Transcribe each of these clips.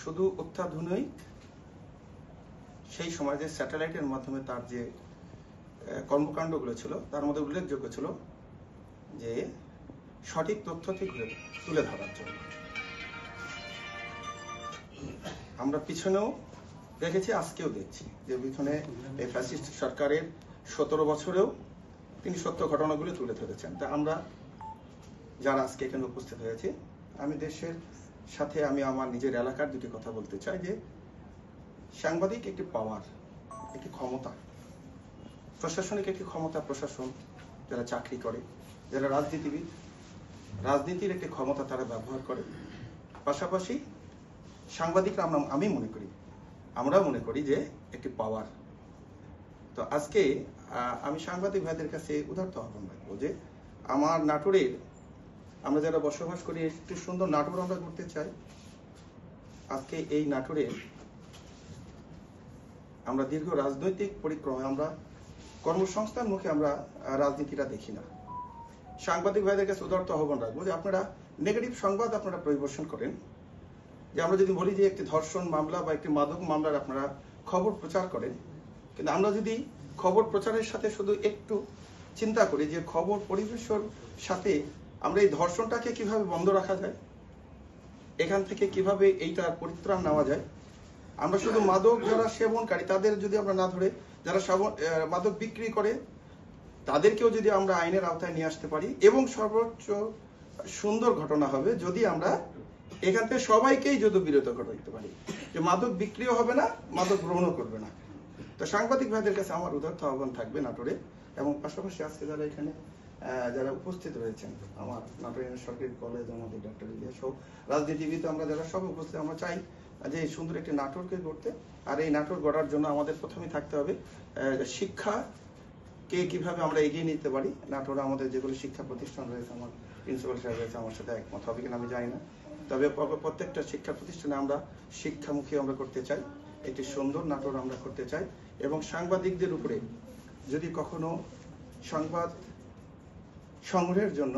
শুধু অত্যাধুনিক সেই সময় যে স্যাটেলাইটের মাধ্যমে তার যে কর্মকাণ্ডগুলো ছিল তার মধ্যে উল্লেখযোগ্য ছিল যে সঠিক তথ্য তুলে ধরার জন্য। আমরা পিছনেও দেখেছি, আজকেও দেখছি যে পিছনে এই ফ্যাসিস্ট সরকারের 17 বছরেও তিনি সত্য ঘটনাগুলো তুলে ধরেছেন। তা আমরা যারা আজকে এখানে উপস্থিত হয়েছে, আমি দেশের সাথে আমি আমার নিজের এলাকার দুটি কথা বলতে চাই যে সাংবাদিক একটি পাওয়ার, একটি ক্ষমতা, প্রশাসনিক একটি ক্ষমতা। প্রশাসন যারা চাকরি করে, যারা রাজনীতিবিদ, রাজনীতির একটি ক্ষমতা তারা ব্যবহার করে। পাশাপাশি সাংবাদিকরা আমরাও মনে করি যে একটি পাওয়ার। তো আজকে আমি সাংবাদিক ভাইদের কাছে উদারত আহ্বান রাখবো যে আমার নাটোরের আমরা যারা বসবাস করি একটি সুন্দর নাটোর আমরা করতে চাই। আজকে এই নাটোরে আমরা দীর্ঘ রাজনৈতিক পরিক্রমায় আমরা কর্মসংস্থান মুখে আমরা রাজনীতিটা দেখি না। সাংবাদিক ভাইদের কাছে উদারত আহ্বান রাখবো যে আপনারা নেগেটিভ সংবাদ আপনারা পরিবেশন করেন। যে আমরা যদি বলি যে একটি ধর্ষণ মামলা বা একটি মাদক মামলার আপনারা খবর প্রচার করেন, কিন্তু আমরা যদি খবর প্রচারের সাথে শুধু একটু চিন্তা করি যে খবর পরিবেশন সাথে আমরা এই ধর্ষণটাকে কিভাবে বন্ধ রাখা যায়, এখান থেকে কিভাবে এইটার পরিত্রাণ নেওয়া যায়। আমরা শুধু মাদক যারা সেবনকারী তাদের যদি আমরা না ধরে, যারা মাদক বিক্রি করে তাদেরকেও যদি আমরা আইনের আওতায় নিয়ে আসতে পারি, এবং সর্বোচ্চ সুন্দর ঘটনা হবে যদি আমরা এখান থেকে সবাইকেই যদি বিরত করতে পারি যে মাদক বিক্রিও হবে না, মাদক গ্রহণও করবে না। তো সাংবাদিক ভাইদের কাছে আমার উদারত আহ্বান থাকবে নাটোরে, এবং পাশাপাশি আজকে যারা এখানে যারা উপস্থিত রয়েছেন, আমার নাটোর সরকারি কলেজ, আমাদের ডক্টর ইলিয়াস সহ রাজনীতিবিদ, আমরা যারা সব উপস্থিত, আমরা চাই যে এই সুন্দর একটি নাটোরকে গড়তে। আর এই নাটোর গড়ার জন্য আমাদের প্রথমেই থাকতে হবে শিক্ষাকে কিভাবে আমরা এগিয়ে নিতে পারি। নাটোরে আমাদের যেগুলো শিক্ষা প্রতিষ্ঠান রয়েছে, আমার প্রিন্সিপাল সাহেব রয়েছে, আমার সাথে একমত হবে কিনা আমি জানি না, তবে প্রত্যেকটা শিক্ষা প্রতিষ্ঠানে আমরা শিক্ষামুখী আমরা করতে চাই, একটি সুন্দর নাটোর আমরা করতে চাই। এবং সাংবাদিকদের উপরে যদি কখনো সংবাদ সংগ্রহের জন্য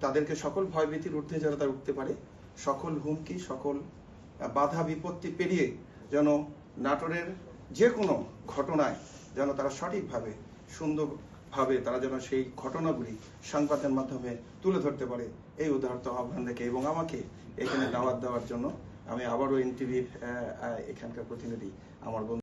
তাদেরকে সকল ভয়ভীতির ঊর্ধ্বে যারা তারা উঠতে পারে, সকল হুমকি, সকল বাধা বিপত্তি পেরিয়ে যেন নাটোরের যে কোনো ঘটনায় যেন তারা সঠিকভাবে সুন্দরভাবে তারা যেন সেই ঘটনাগুলি সংবাদের মাধ্যমে তুলে ধরতে পারে, এই উদাহরণ আহ্বান রেখে এবং আমাকে এখানে দাওয়াত দেওয়ার জন্য আমি আবারও এনটিভির এখানকার প্রতিনিধি আমার বন্ধু